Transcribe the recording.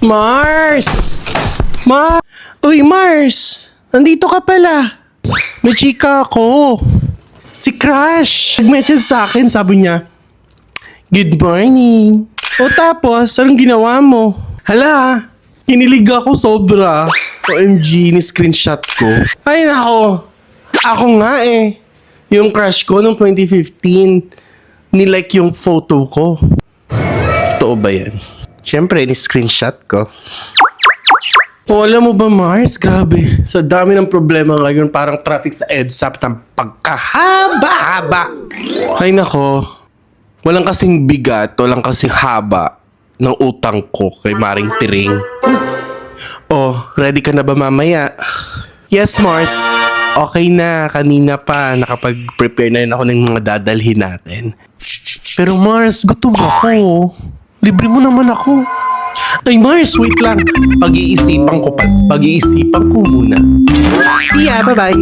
Mars! Uy, Mars! Nandito ka pala. May chika ako. Si Crush. Nag-message sa akin, sabi niya, "Good morning." O tapos, anong ginawa mo? Hala, kinilig ako sobra. OMG, ni-screenshot ko. Ay nako, ako nga eh. Yung crush ko noong 2015, nilike yung photo ko. Totoo ba yan? Siyempre, ni-screenshot ko. O alam mo ba, Mars? Grabe. Sa dami ng problema ngayon, parang traffic sa EDSA ng pagkahaba-haba. Ay nako, walang kasing bigat, walang kasing haba ng utang ko kay Maring Tiring. Oh, ready ka na ba mamaya? Yes, Mars. Okay na, kanina pa. Nakapag-prepare na rin ako ng mga dadalhin natin. Pero Mars, gutom ako. Libre mo naman ako. Ay Mars, wait lang. Pag-iisipan ko muna. See ya, bye-bye.